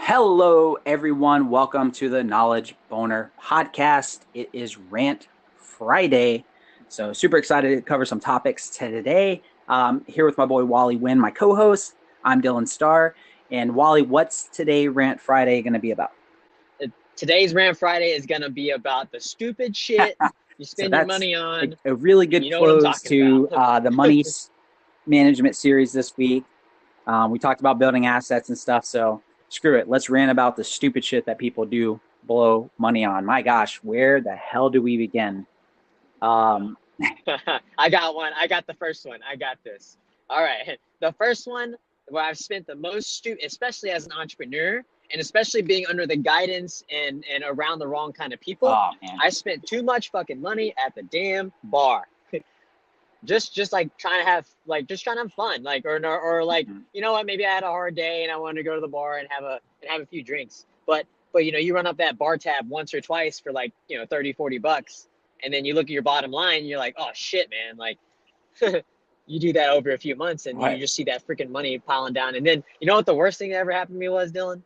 Hello, everyone. Welcome to the Knowledge Boner podcast. It is Rant Friday. So, super excited to cover some topics today. Here with my boy Wally Wynn, my co host. I'm Dylan Starr. And Wally, what's today Rant Friday going to be about? Today's Rant Friday is going to be about the stupid shit you So, spend your that's money on, a really and good you know what I'm close talking about. to the money management series this week. We talked about building assets and stuff. So, screw it. Let's rant about the stupid shit that people do blow money on. My gosh, where the hell do we begin? Um, I got one. I got the first one. I got this. All right. The first one where I've spent the most stupid, especially as an entrepreneur, and especially being under the guidance and around the wrong kind of people, oh man, I spent too much fucking money at the damn bar. Just like trying to have fun, or like, mm-hmm. you know what, maybe I had a hard day and I wanted to go to the bar and have a few drinks, but you run up that bar tab once or twice for like 30-40 bucks, and then you look at your bottom line and you're like, oh shit, man, like you do that over a few months and you What? just see that freaking money piling down. And then you know what the worst thing that ever happened to me was, Dylan,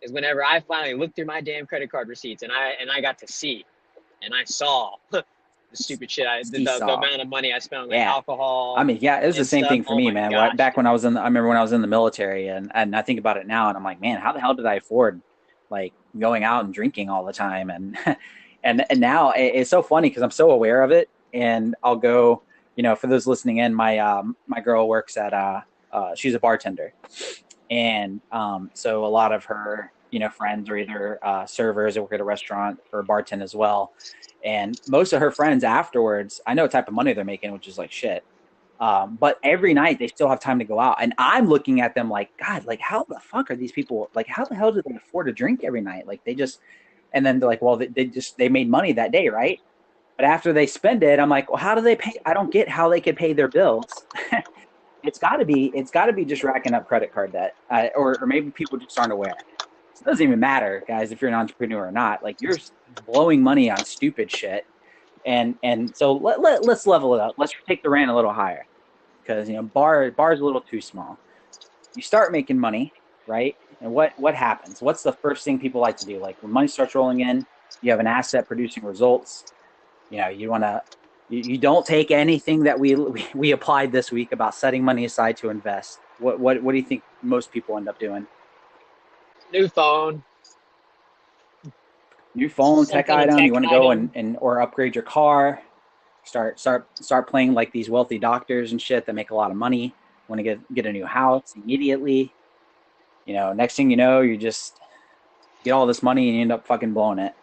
is whenever I finally looked through my damn credit card receipts and I got to see and I saw the stupid shit, the Seesaw. amount of money I spent on like Yeah. I alcohol mean, yeah, it was the and same stuff. thing for Oh me, my man. gosh, Back when dude. I remember when I was in the military, and I think about it now, and I'm like, man, how the hell did I afford like going out and drinking all the time? And and now it's so funny because I'm so aware of it, and I'll go, for those listening in, my girl works at she's a bartender, and so a lot of her friends are either servers or work at a restaurant or bartend as well, and most of her friends afterwards, I know what type of money they're making, which is like shit. But every night they still have time to go out, and I'm looking at them like, God, like how the fuck are these people? Like, how the hell do they afford to drink every night? Like they just, and then they're like, well, they made money that day, right? But after they spend it, I'm like, well, how do they pay? I don't get how they could pay their bills. It's got to be just racking up credit card debt, or maybe people just aren't aware. So it doesn't even matter, guys, if you're an entrepreneur or not. Like you're blowing money on stupid shit, and so let's level it up. Let's take the rant a little higher because bar's a little too small. You start making money, right? And what happens? What's the first thing people like to do? Like when money starts rolling in, you have an asset producing results. You want to you don't take anything that we applied this week about setting money aside to invest. What do you think most people end up doing? New phone, New phone, some tech kind of item. You tech want to go item. and or upgrade your car. Start playing like these wealthy doctors and shit that make a lot of money. Want to get a new house immediately. Next thing you know, you just get all this money and you end up fucking blowing it.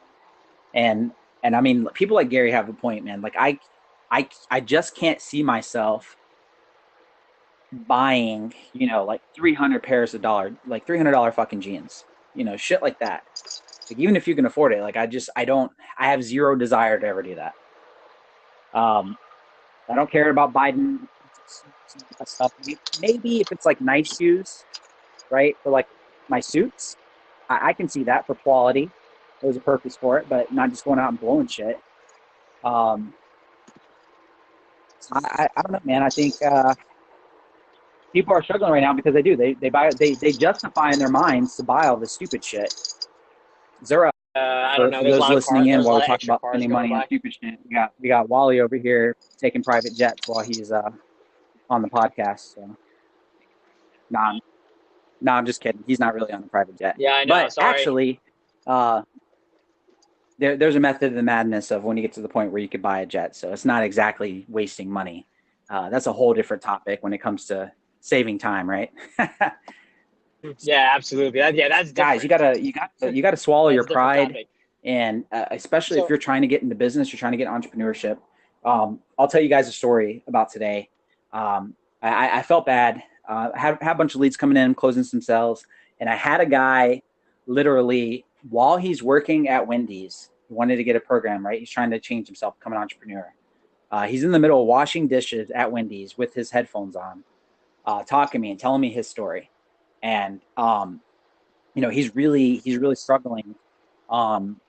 And I mean, people like Gary have a point, man. Like I just can't see myself buying, like 300 pairs of like $300 fucking jeans, shit like that. Like even if you can afford it, like I have zero desire to ever do that. Um, I don't care about Biden stuff. Maybe if it's like nice shoes, right? For like my suits, I can see that for quality. There's a purpose for it, but not just going out and blowing shit. Um, I don't know, man. I think people are struggling right now because they do. They buy they justify in their minds to buy all this stupid shit. Zero. I don't For know. those listening in, There's a while we lot of talk extra about cars spending going money on by. stupid shit, we got Wally over here taking private jets while he's on the podcast. So nah, I'm just kidding. He's not really on a private jet. Yeah, I know. But Sorry. actually, uh, there's a method of the madness of when you get to the point where you could buy a jet. So it's not exactly wasting money. That's a whole different topic when it comes to saving time, right? Yeah, absolutely. Yeah, that's Guys, different. you gotta swallow your That's a different pride, topic. and especially if So you're trying to get into business, you're trying to get entrepreneurship. I'll tell you guys a story about today. I felt bad. Had a bunch of leads coming in, closing some sales, and I had a guy literally while he's working at Wendy's. He wanted to get a program, right? He's trying to change himself, become an entrepreneur. He's in the middle of washing dishes at Wendy's with his headphones on, talking to me and telling me his story. And he's really struggling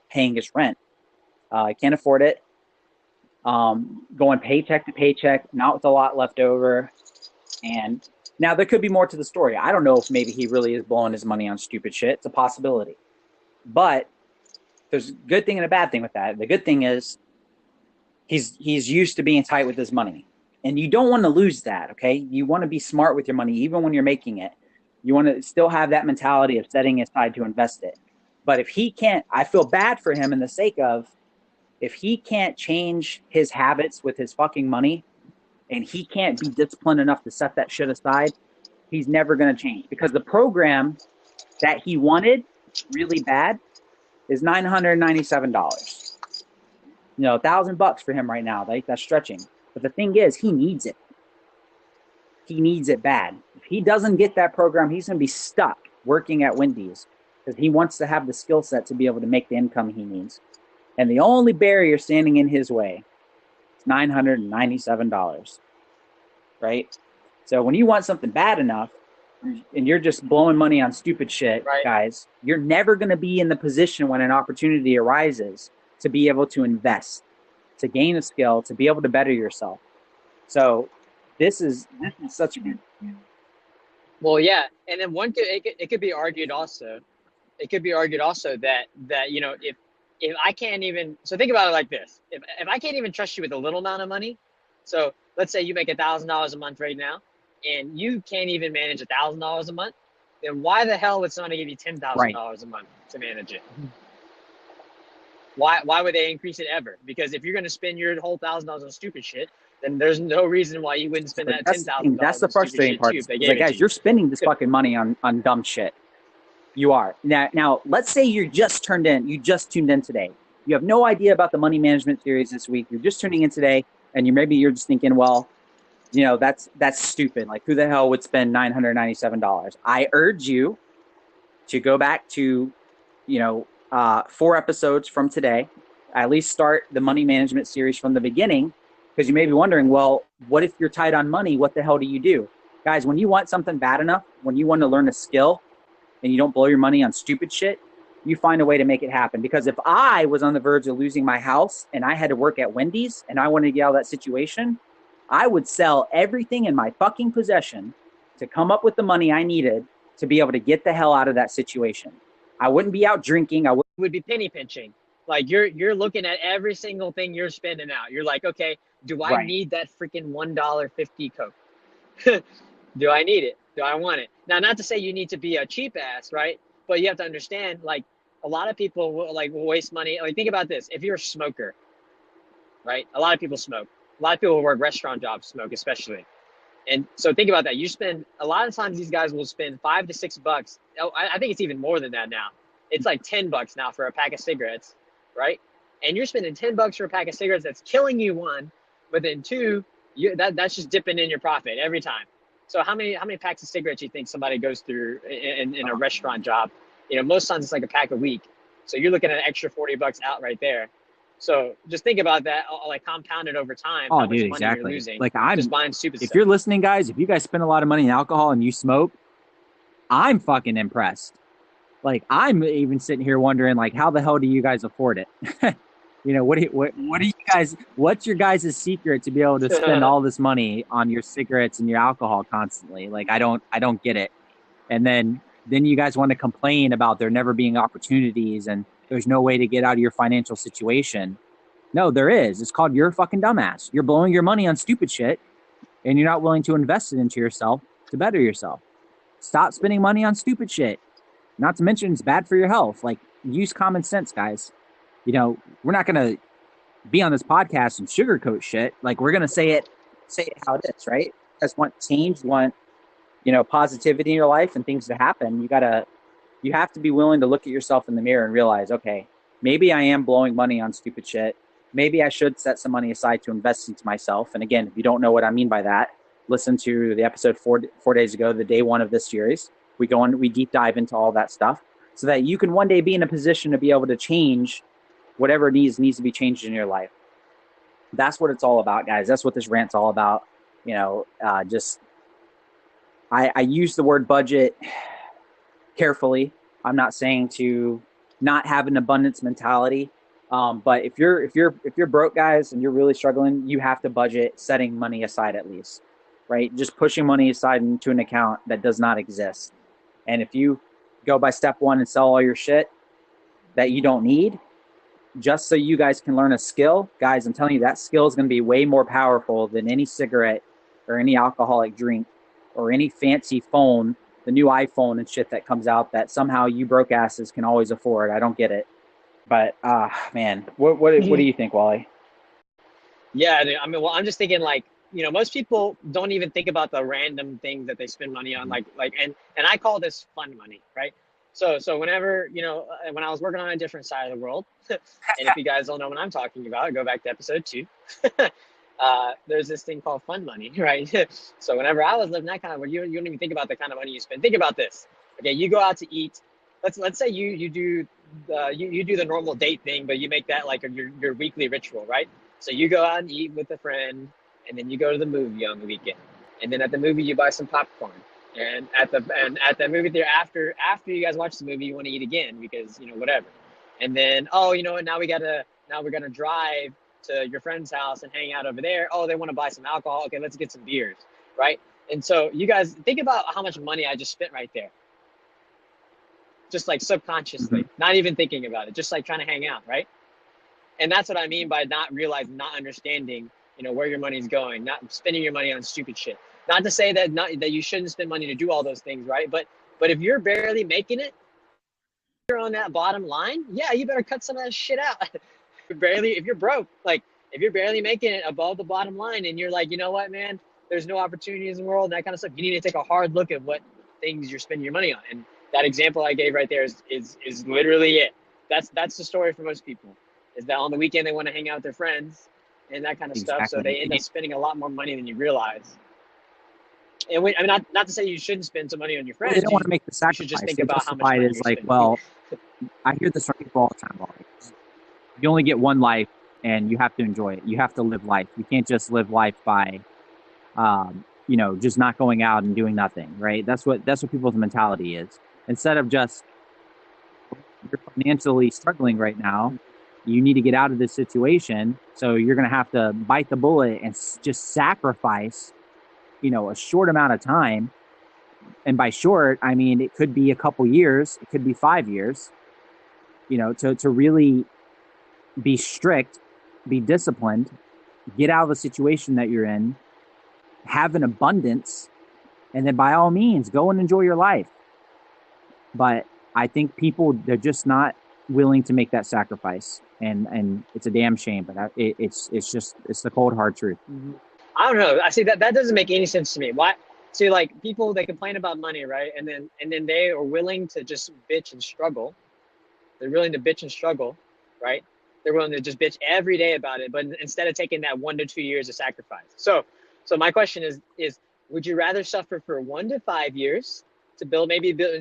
paying his rent. Can't afford it. Going paycheck to paycheck, not with a lot left over, and Now, there could be more to the story. I don't know if maybe he really is blowing his money on stupid shit. It's a possibility. But there's a good thing and a bad thing with that. The good thing is he's used to being tight with his money. And you don't want to lose that, okay? You want to be smart with your money even when you're making it. You want to still have that mentality of setting aside to invest it. But if he can't, I feel bad for him in the sake of if he can't change his habits with his fucking money and he can't be disciplined enough to set that shit aside, he's never going to change because the program that he wanted really bad is $997. You know, $1,000 for him right now. Right? That's stretching. But the thing is, he needs it. He needs it bad. If he doesn't get that program, he's going to be stuck working at Wendy's because he wants to have the skill set to be able to make the income he needs. And the only barrier standing in his way is $997, right? So when you want something bad enough and you're just blowing money on stupid shit, Right. guys, you're never going to be in the position when an opportunity arises to be able to invest, to gain a skill, to be able to better yourself. So this is such a good. Well, yeah, and then it could be argued also. It could be argued also that you know if I can't even, so think about it like this: if I can't even trust you with a little amount of money, so let's say you make $1,000 a month right now, and you can't even manage $1,000 a month, then why the hell would somebody give you Right. $10,000 a month to manage it? Why would they increase it ever? Because if you're going to spend your whole $1,000 on stupid shit, then there's no reason why you wouldn't spend But that ten thousand that's dollars the on stupid frustrating shit part. too if they It's gave like, it to guys, you. you're spending this fucking money on dumb shit. You are. Now, let's say you just tuned in today. You have no idea about the money management series this week. You're just tuning in today, and you're just thinking, well, you know, that's stupid. Like, who the hell would spend $997? I urge you to go back to, 4 episodes from today. At least start the money management series from the beginning, because you may be wondering, well, what if you're tight on money? What the hell do you do? Guys, when you want something bad enough, when you want to learn a skill and you don't blow your money on stupid shit, you find a way to make it happen. Because if I was on the verge of losing my house and I had to work at Wendy's and I wanted to get out of that situation, I would sell everything in my fucking possession to come up with the money I needed to be able to get the hell out of that situation. I wouldn't be out drinking. Would be penny pinching. Like you're looking at every single thing you're spending out. You're like, okay, do I Right. need that freaking $1.50 Coke? Do I need it? Do I want it? Now, not to say you need to be a cheap ass, right? But you have to understand, like, a lot of people will waste money. Like, think about this: if you're a smoker, right? A lot of people smoke. A lot of people who work restaurant jobs smoke, especially. And so think about that. You spend a lot of times these guys will spend $5 to $6. Oh, I think it's even more than that now. It's like $10 now for a pack of cigarettes, right? And you're spending $10 for a pack of cigarettes. That's killing you, one, but then two, that's just dipping in your profit every time. So how many packs of cigarettes do you think somebody goes through in a restaurant job? You know, most times it's like a pack a week. So you're looking at an extra $40 out right there. So just think about that, like compounded over time, Oh, how much dude, money you're exactly. losing Like just buying stupid if stuff. you're listening, guys, if you guys spend a lot of money in alcohol and you smoke, I'm fucking impressed. Like, I'm even sitting here wondering, like, how the hell do you guys afford it? What do you guys? What's your guys' secret to be able to spend all this money on your cigarettes and your alcohol constantly? Like, I don't get it. And then you guys want to complain about there never being opportunities and there's no way to get out of your financial situation. No, there is. It's called you're a fucking dumbass. You're blowing your money on stupid shit and you're not willing to invest it into yourself to better yourself. Stop spending money on stupid shit. Not to mention it's bad for your health. Like, use common sense, guys. We're not going to be on this podcast and sugarcoat shit. Like, we're going to say it how it is, right? You guys want change, want, positivity in your life and things to happen. You have to be willing to look at yourself in the mirror and realize, okay, maybe I am blowing money on stupid shit. Maybe I should set some money aside to invest into myself. And again, if you don't know what I mean by that, listen to the episode 4 days ago, the day one of this series. We deep dive into all that stuff so that you can one day be in a position to be able to change whatever needs to be changed in your life. That's what it's all about, guys. That's what this rant's all about. I use the word budget carefully. I'm not saying to not have an abundance mentality. But if you're broke, guys, and you're really struggling, you have to budget setting money aside at least. right? Just pushing money aside into an account that does not exist. And if you go by step one and sell all your shit that you don't need, just so you guys can learn a skill, guys, I'm telling you, that skill is going to be way more powerful than any cigarette or any alcoholic drink or any fancy phone, the new iPhone and shit that comes out that somehow you broke asses can always afford. I don't get it. But man, what do you think, Wally? Yeah, I mean, well, I'm just thinking like, most people don't even think about the random things that they spend money on, and I call this fun money, right? So whenever, when I was working on a different side of the world, and if you guys don't know what I'm talking about, go back to episode 2. There's this thing called fun money, right? So whenever I was living that kind of where you don't even think about the kind of money you spend. Think about this. Okay, you go out to eat. Let's say you do you do the normal date thing, but you make that like your weekly ritual, right? So you go out and eat with a friend, and then you go to the movie on the weekend, and then at the movie you buy some popcorn, and at the movie theater after you guys watch the movie you want to eat again because whatever, and then oh you know what now we're gonna drive to your friend's house and hang out over there. Oh, they want to buy some alcohol. Okay, let's get some beers, right? And so you guys think about how much money I just spent right there, just like Mm-hmm. subconsciously, not even thinking about it, just like trying to hang out, right? And that's what I mean by not realizing, not understanding, where your money's going, not spending your money on stupid shit. Not to say that you shouldn't spend money to do all those things, right? But if you're barely making it, you're on that bottom line. Yeah, you better cut some of that shit out. If you're broke, like if you're barely making it above the bottom line, and you're like, you know what, man, there's no opportunities in the world, that kind of stuff. You need to take a hard look at what things you're spending your money on. And that example I gave right there is literally it. That's the story for most people. Is that on the weekend they want to hang out with their friends and that kind of stuff, so Exactly. they end up spending a lot more money than you realize. And I mean, not to say you shouldn't spend some money on your Well, they friends. don't want to make the You should just sacrifice. think They about how much justify it money as you're like, spending. well, I hear this from people all the time. Wally. You only get one life, and you have to enjoy it. You have to live life. You can't just live life by, just not going out and doing nothing. Right? That's what people's mentality is. Instead of just you're financially struggling right now, you need to get out of this situation. So you're going to have to bite the bullet and just sacrifice, a short amount of time. And by short, I mean it could be a couple years, it could be 5 years. To really be strict, be disciplined, get out of the situation that you're in, have an abundance, and then by all means go and enjoy your life. But I think people, they're just not willing to make that sacrifice, and it's a damn shame. But it's the cold hard truth. I don't know. I see that doesn't make any sense to me. Why? See, like people they complain about money, right? And then they are willing to just bitch and struggle. They're willing to bitch and struggle, right? They're willing to just bitch every day about it, but instead of taking that 1 to 2 years of sacrifice. So my question is would you rather suffer for 1 to 5 years to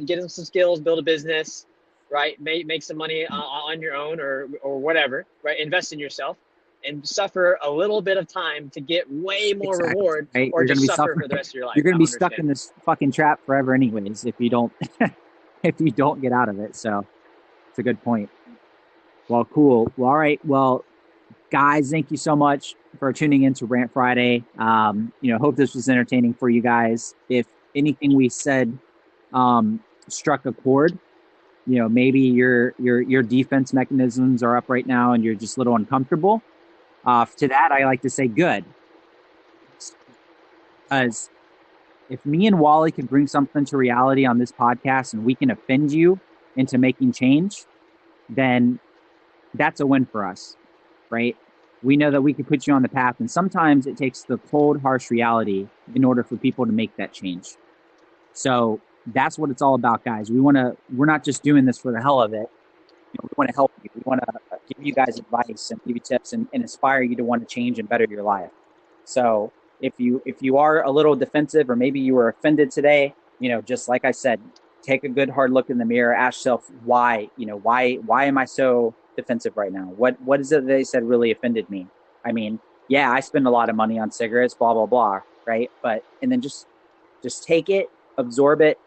get some skills, build a business, right? Make some money on your own or whatever, right? Invest in yourself and suffer a little bit of time to get way more Exactly. reward, Right? or You're going to just be suffer suffering. for the rest of your life? You're going I to don't be stuck understand. in this fucking trap forever, anyways, if you don't if you don't get out of it. So it's a good point. Well, cool. Well, all right. Well, guys, thank you so much for tuning in to Rant Friday. Hope this was entertaining for you guys. If anything we said struck a chord, maybe your defense mechanisms are up right now and you're just a little uncomfortable. To that, I like to say good. Because if me and Wally can bring something to reality on this podcast and we can offend you into making change, then that's a win for us, right? We know that we can put you on the path, and sometimes it takes the cold, harsh reality in order for people to make that change. So that's what it's all about, guys. We're not just doing this for the hell of it. We want to help you. We want to give you guys advice and give you tips and inspire you to want to change and better your life. So if you are a little defensive or maybe you were offended today, just like I said, take a good hard look in the mirror, ask yourself why am I so defensive right now? What is it they said really offended me? I mean, yeah, I spend a lot of money on cigarettes, blah blah blah, right? And then just take it, absorb it,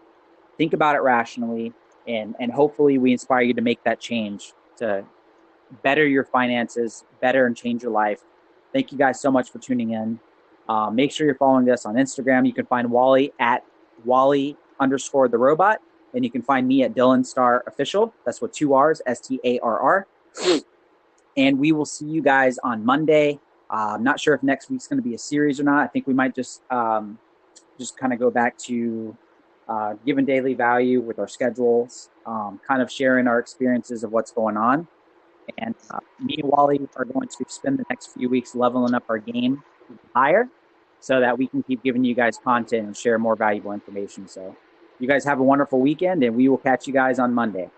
think about it rationally, and hopefully we inspire you to make that change to better your finances, better and change your life. Thank you guys so much for tuning in. Make sure you're following us on Instagram. You can find Wally at Wally_the robot. And you can find me at Dylan Starr Official. That's with 2 R's, Starr. And we will see you guys on Monday. I'm not sure if next week's going to be a series or not. I think we might just kind of go back to giving daily value with our schedules, kind of sharing our experiences of what's going on. And me and Wally are going to spend the next few weeks leveling up our game higher so that we can keep giving you guys content and share more valuable information. So you guys have a wonderful weekend, and we will catch you guys on Monday.